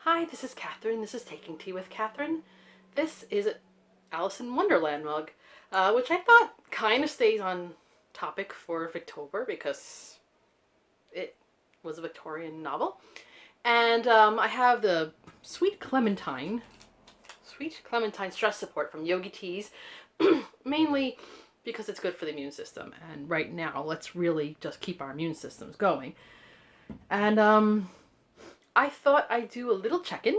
Hi, this is Catherine. This is Taking Tea with Catherine. This is Alice in Wonderland mug, which I thought kind of stays on topic for Victober because it was a Victorian novel. And I have the Sweet Clementine stress support from Yogi Teas, mainly because it's good for the immune system. And right now, let's really just keep our immune systems going. And I thought I'd do a little check-in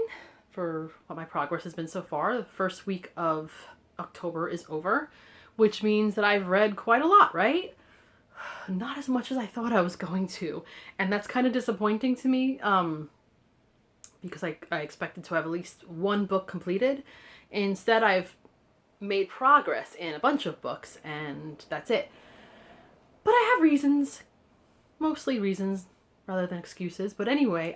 for what my progress has been so far. The first week of October is over, which means that I've read quite a lot, right? Not as much as I thought I was going to. And that's kind of disappointing to me because I expected to have at least one book completed. Instead, I've made progress in a bunch of books, and that's it. But I have reasons, mostly reasons, rather than excuses. But anyway,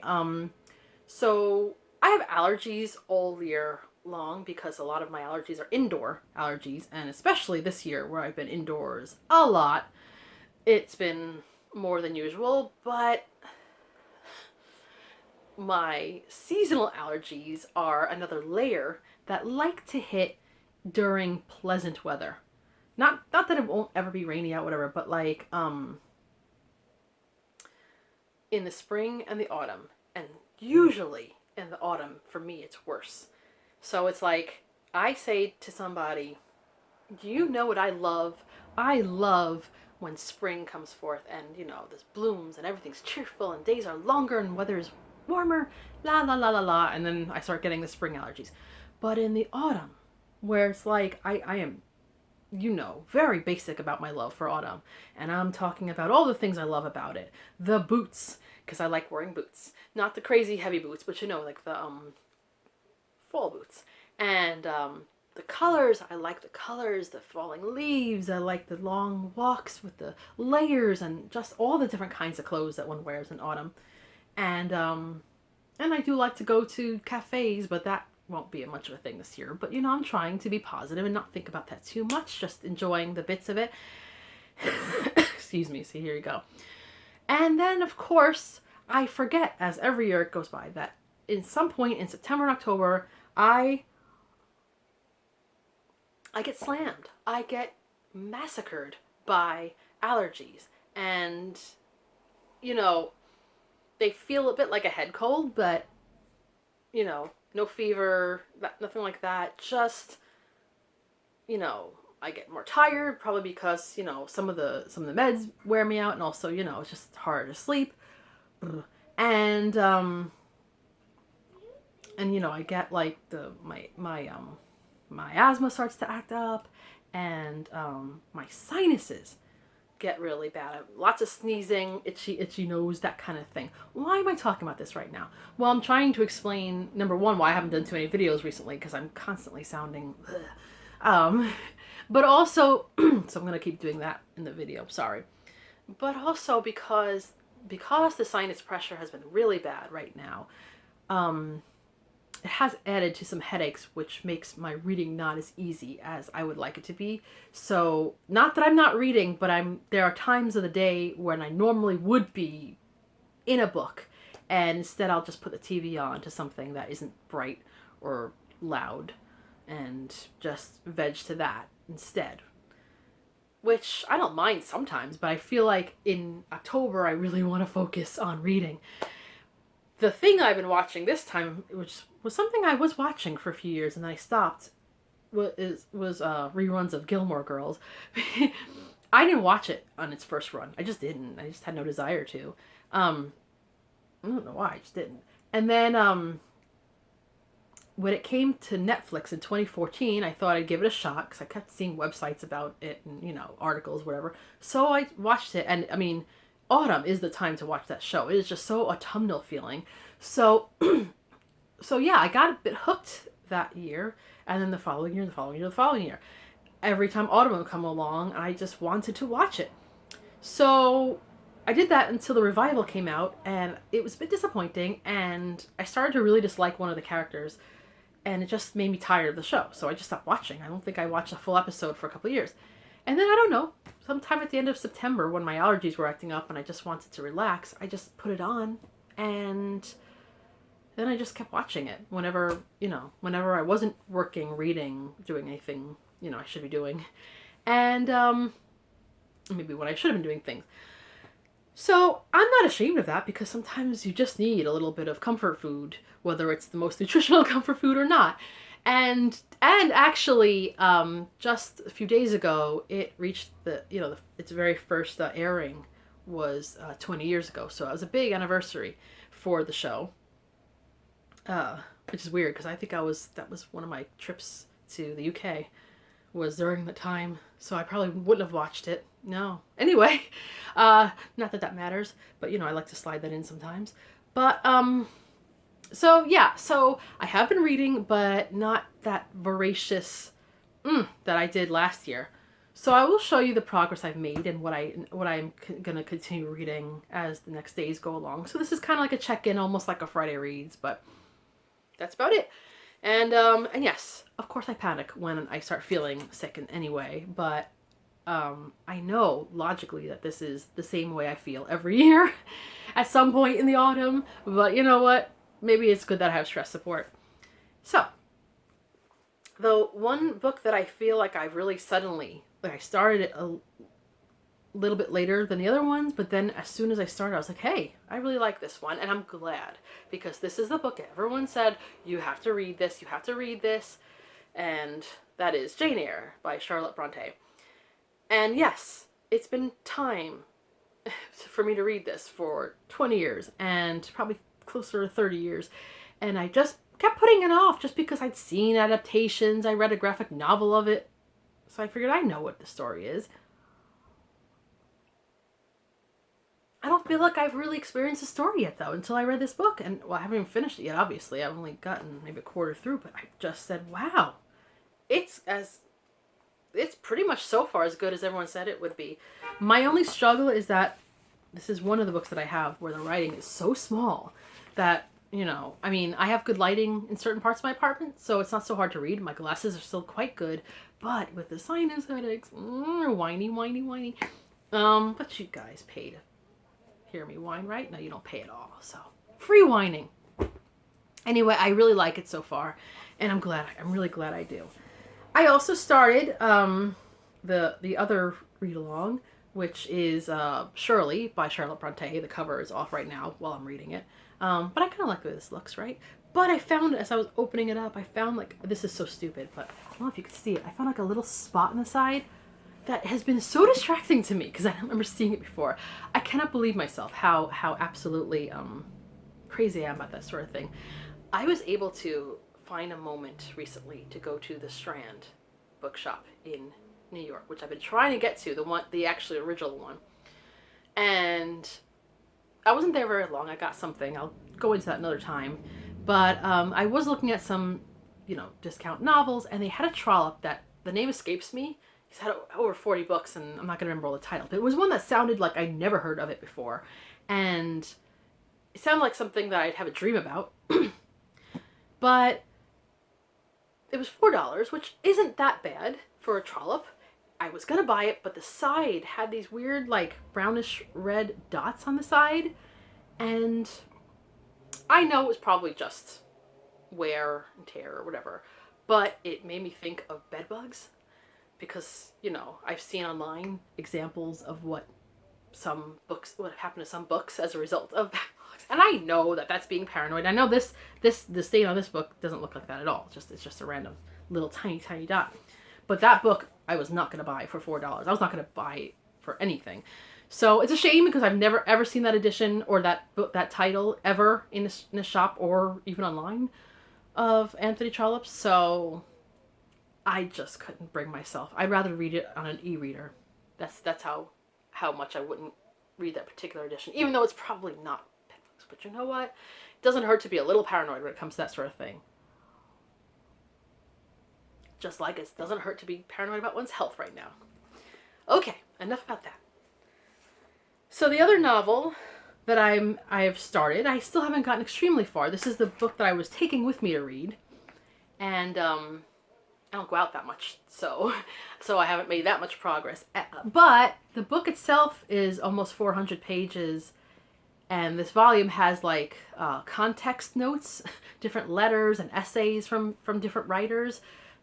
so I have allergies all year long because a lot of my allergies are indoor allergies, and especially this year where I've been indoors a lot, it's been more than usual. But my seasonal allergies are another layer that like to hit during pleasant weather. Not that it won't ever be rainy out, whatever, but like in the spring and the autumn, and usually in the autumn, for me, it's worse. So it's like, I say to somebody, do you know what I love? I love when spring comes forth and, there's blooms and everything's cheerful and days are longer and weather is warmer, la la la la la, and then I start getting the spring allergies. But in the autumn, where it's like, I am very basic about my love for autumn. And I'm talking about all the things I love about it. The boots, because I like wearing boots. Not the crazy heavy boots, but like the fall boots. And the colors, I like the colors, the falling leaves. I like the long walks with the layers and just all the different kinds of clothes that one wears in autumn. And I do like to go to cafes, but that won't be much of a thing this year. But I'm trying to be positive and not think about that too much, just enjoying the bits of it. Excuse me. So here you go. And then of course I forget, as every year it goes by, that in some point in September and October I get slammed. I get massacred by allergies. And they feel a bit like a head cold, but no fever, nothing like that. Just, I get more tired, probably because, some of the meds wear me out, and also, it's just harder to sleep. And I get like my asthma starts to act up, and my sinuses get really bad. Lots of sneezing, itchy nose, that kind of thing. Why am I talking about this right now? Well, I'm trying to explain, number one, why I haven't done too many videos recently, because I'm constantly sounding but also so I'm going to keep doing that in the video, sorry. But also because the sinus pressure has been really bad right now, it has added to some headaches, which makes my reading not as easy as I would like it to be. So, not that I'm not reading, but there are times of the day when I normally would be in a book, and instead I'll just put the TV on to something that isn't bright or loud, and just veg to that instead. Which I don't mind sometimes, but I feel like in October I really want to focus on reading. The thing I've been watching this time, which was something I was watching for a few years and then I stopped, was reruns of Gilmore Girls. I didn't watch it on its first run. I just didn't. I just had no desire to. I don't know why. I just didn't. And then when it came to Netflix in 2014, I thought I'd give it a shot because I kept seeing websites about it and, articles, whatever. So I watched it, and I mean, autumn is the time to watch that show. It is just so autumnal feeling. So yeah, I got a bit hooked that year, and then the following year. Every time autumn would come along, I just wanted to watch it. So I did that until the revival came out, and it was a bit disappointing, and I started to really dislike one of the characters, and it just made me tired of the show. So I just stopped watching. I don't think I watched a full episode for a couple of years. And then, I don't know, sometime at the end of September when my allergies were acting up and I just wanted to relax, I just put it on, and then I just kept watching it whenever, whenever I wasn't working, reading, doing anything, I should be doing. And maybe when I should have been doing things. So I'm not ashamed of that, because sometimes you just need a little bit of comfort food, whether it's the most nutritional comfort food or not. And actually, just a few days ago, it reached its very first airing was 20 years ago. So it was a big anniversary for the show, which is weird because I think that was one of my trips to the UK was during the time. So I probably wouldn't have watched it. No. Anyway, not that matters, but I like to slide that in sometimes. But so yeah, so I have been reading, but not that voracious that I did last year. So I will show you the progress I've made and what I'm gonna continue reading as the next days go along. So this is kind of like a check-in, almost like a Friday Reads, but that's about it. And yes, of course I panic when I start feeling sick in any way, but I know logically that this is the same way I feel every year at some point in the autumn. But you know what? Maybe it's good that I have stress support. So, the one book that I feel like I've really suddenly, I started it a little bit later than the other ones, but then as soon as I started, I was like, hey, I really like this one, and I'm glad, because this is the book everyone said, you have to read this, and that is Jane Eyre by Charlotte Bronte. And yes, it's been time for me to read this for 20 years, and probably closer to 30 years, and I just kept putting it off just because I'd seen adaptations, I read a graphic novel of it, so I figured I know what the story is. I don't feel like I've really experienced the story yet, though, until I read this book. And, well, I haven't even finished it yet, obviously. I've only gotten maybe a quarter through, but I just said, wow. It's pretty much so far as good as everyone said it would be. My only struggle is that this is one of the books that I have where the writing is so small that, I have good lighting in certain parts of my apartment, so it's not so hard to read. My glasses are still quite good, but with the sinus headaches, whiny. But you guys paid hear me whine, right? No, you don't pay at all. So free whining. Anyway, I really like it so far, and I'm really glad I do. I also started the other read along, which is Shirley by Charlotte Bronte. The cover is off right now while I'm reading it. But I kind of like the way this looks, right? But I found, as I was opening it up, I found this is so stupid, but I don't know if you can see it. I found a little spot on the side that has been so distracting to me because I don't remember seeing it before. I cannot believe myself how absolutely crazy I am about that sort of thing. I was able to find a moment recently to go to the Strand bookshop in New York, which I've been trying to get to, the actually original one. And I wasn't there very long. I got something. I'll go into that another time. But I was looking at some, discount novels, and they had a trollop that the name escapes me. He's had over 40 books, and I'm not going to remember all the titles. But it was one that sounded like I'd never heard of it before. And it sounded like something that I'd have a dream about. But it was $4, which isn't that bad for a trollop. I was going to buy it, but the side had these weird, brownish red dots on the side. And I know it was probably just wear and tear or whatever. But it made me think of bed bugs. Because, I've seen online examples of what happened to some books as a result of bed bugs. And I know that that's being paranoid. I know the stain on this book doesn't look like that at all. It's just a random little tiny dot. But that book I was not going to buy for $4. I was not going to buy it for anything. So it's a shame because I've never ever seen that edition or that book, that title ever in a shop or even online of Anthony Trollope's. So I just couldn't bring myself. I'd rather read it on an e-reader. That's how much I wouldn't read that particular edition, even though it's probably not bed bugs. But you know what? It doesn't hurt to be a little paranoid when it comes to that sort of thing. Just like it doesn't hurt to be paranoid about one's health right now. Okay, enough about that. So the other novel that I've started, I still haven't gotten extremely far. This is the book that I was taking with me to read. And I don't go out that much, so I haven't made that much progress. But the book itself is almost 400 pages, And this volume has like context notes, different letters and essays from different writers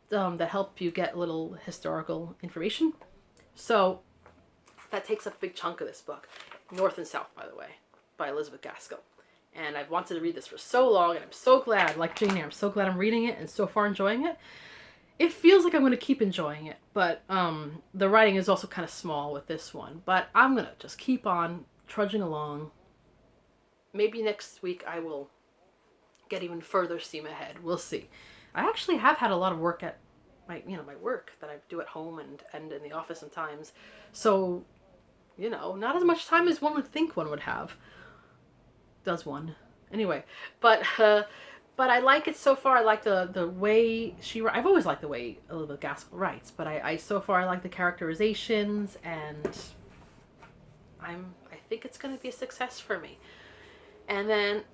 that help you get a little historical information. So that takes up a big chunk of this book. North and South, by the way, by Elizabeth Gaskell. And I've wanted to read this for so long, and I'm so glad, like Jane Eyre, I'm so glad I'm reading it and so far enjoying it. It feels like I'm going to keep enjoying it, but the writing is also kind of small with this one. But I'm going to just keep on trudging along. Maybe next week I will get even further steam ahead. We'll see. I actually have had a lot of work at my work that I do at home and in the office sometimes. So, not as much time as one would think one would have. Does one? Anyway, but I like it so far. I like the way I've always liked the way Elizabeth Gaskell writes, but I so far I like the characterizations, and I think it's going to be a success for me. And then,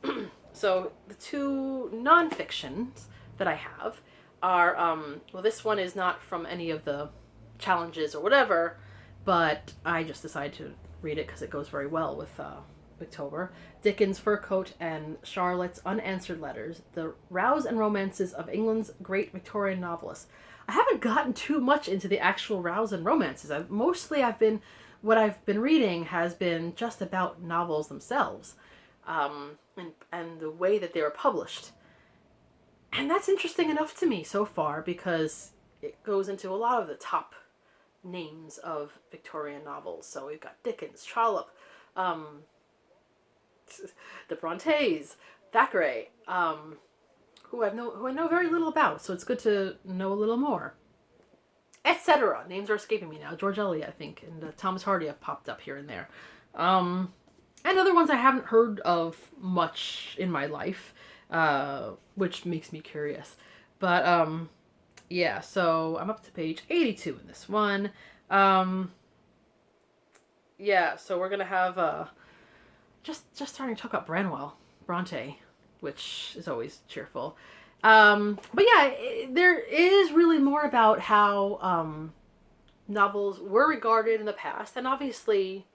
so the two nonfictions that I have are, this one is not from any of the challenges or whatever, but I just decided to read it because it goes very well with Victober. Dickens' Fur Coat and Charlotte's Unanswered Letters, the rows and romances of England's great Victorian novelists. I haven't gotten too much into the actual rows and romances. What I've been reading has been just about novels themselves, and the way that they were published. And that's interesting enough to me so far because it goes into a lot of the top names of Victorian novels. So we've got Dickens, Trollope, the Brontes, Thackeray, who I know very little about, so it's good to know a little more, etc. Names are escaping me now. George Eliot, I think, and Thomas Hardy have popped up here and there, and other ones I haven't heard of much in my life, which makes me curious. But yeah, so I'm up to page 82 in this one. Yeah, so we're gonna have just starting to talk about Bronte, which is always cheerful. But yeah, there is really more about how novels were regarded in the past, and obviously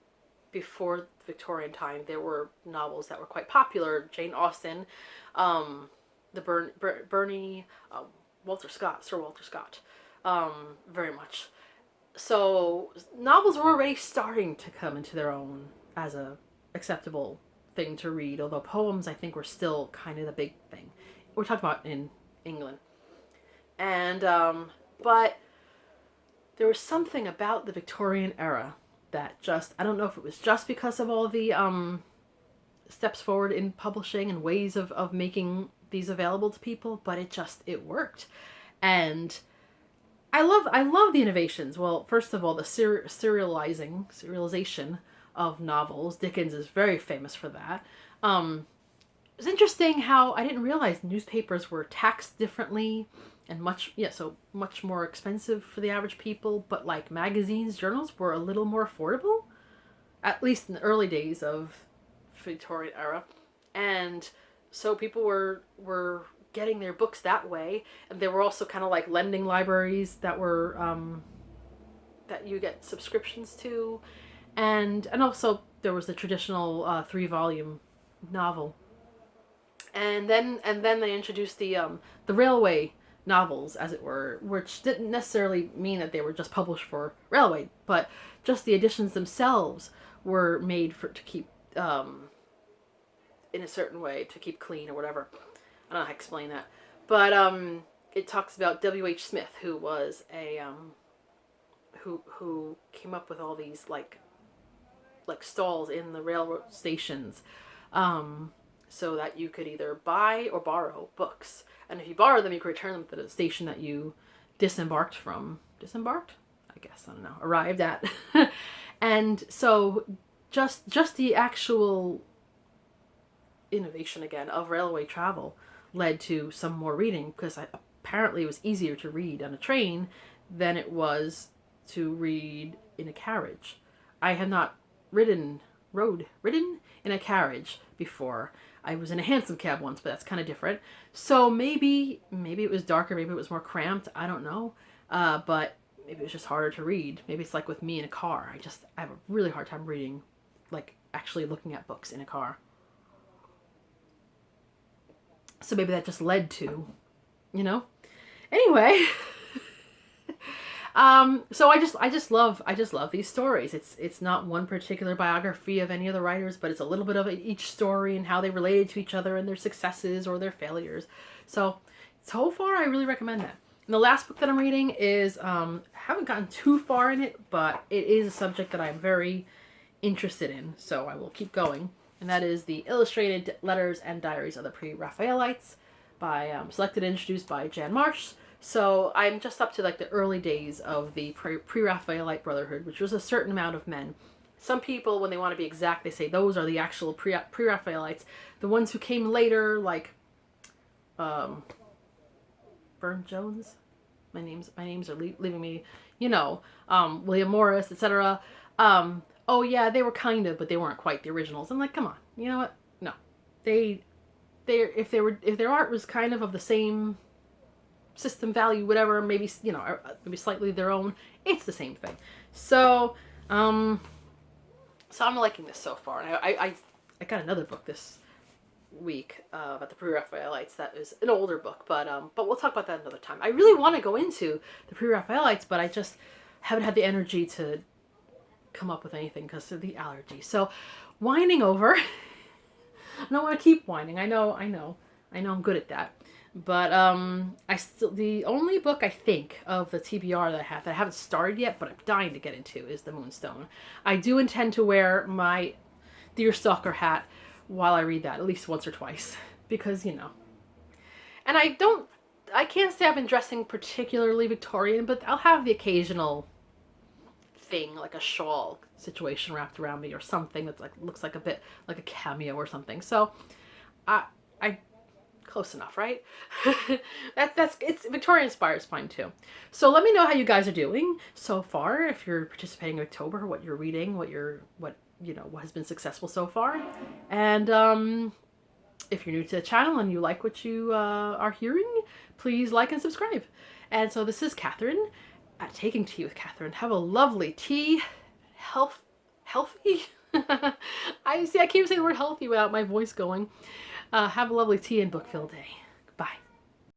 before Victorian time there were novels that were quite popular. Jane Austen, the Bernie, Sir Walter Scott, very much. So novels were already starting to come into their own as a acceptable thing to read, although poems I think were still kind of the big thing. We're talking about in England. And but there was something about the Victorian era that I don't know if it was just because of all the steps forward in publishing and ways of making these available to people, but it worked. And I love the innovations. Well, first of all, the serialization of novels. Dickens is very famous for that. It's interesting how I didn't realize newspapers were taxed differently and much more expensive for the average people, but like magazines, journals were a little more affordable, at least in the early days of Victorian era. And so people were getting their books that way, and there were also kind of like lending libraries that were that you get subscriptions to, and also there was the traditional 3-volume novel, and then they introduced the railway novels, as it were, which didn't necessarily mean that they were just published for railway, but just the editions themselves were made to keep in a certain way, to keep clean or whatever. I don't know how to explain that, but it talks about W.H. Smith, who was a who came up with all these like stalls in the railroad stations, so that you could either buy or borrow books, and if you borrow them, you could return them to the station that you disembarked from. Disembarked? I guess, I don't know. Arrived at. And so just the actual innovation again of railway travel led to some more reading, because apparently it was easier to read on a train than it was to read in a carriage. I have not ridden in a carriage before. I was in a hansom cab once, but that's kind of different. So maybe it was darker, maybe it was more cramped, I don't know. But maybe it was just harder to read. Maybe it's like with me in a car. I have a really hard time reading, like actually looking at books in a car. So maybe that just led to, you know. Anyway, so I just love these stories. It's not one particular biography of any of the writers, but it's a little bit of each story and how they related to each other and their successes or their failures. So far, I really recommend that. And the last book that I'm reading is, haven't gotten too far in it, but it is a subject that I'm very interested in, so I will keep going. And that is the Illustrated Letters and Diaries of the Pre-Raphaelites, by selected and introduced by Jan Marsh. So I'm just up to like the early days of the pre-Raphaelite Brotherhood, which was a certain amount of men. Some people, when they want to be exact, they say those are the actual pre-Raphaelites. The ones who came later, like Burne Jones. My names are leaving me. You know, William Morris, etc. Oh yeah, they were kind of, but they weren't quite the originals. I'm like, come on, you know what? No, if their art was kind of the same system value, whatever, maybe, you know, maybe slightly their own, it's the same thing. So I'm liking this so far. And I got another book this week about the Pre-Raphaelites. That is an older book, but we'll talk about that another time. I really want to go into the Pre-Raphaelites, but I just haven't had the energy to come up with anything because of the allergy. So whining over. I don't want to keep whining. I know I'm good at that. But the only book I think of the TBR that I haven't started yet, but I'm dying to get into, is The Moonstone. I do intend to wear my Deerstalker hat while I read that, at least once or twice, because, you know. And I can't say I've been dressing particularly Victorian, but I'll have the occasional thing, like a shawl situation wrapped around me or something that's like, looks like a bit like a cameo or something. So I close enough, right? It's Victorian inspired is fine too. So let me know how you guys are doing so far, if you're participating in Victober, what you're reading, what has been successful so far. And if you're new to the channel and you like what you are hearing, please like and subscribe. And so this is Catherine at Taking Tea with Catherine. Have a lovely tea. Healthy? I can't even say the word healthy without my voice going. Have a lovely tea and book-filled day.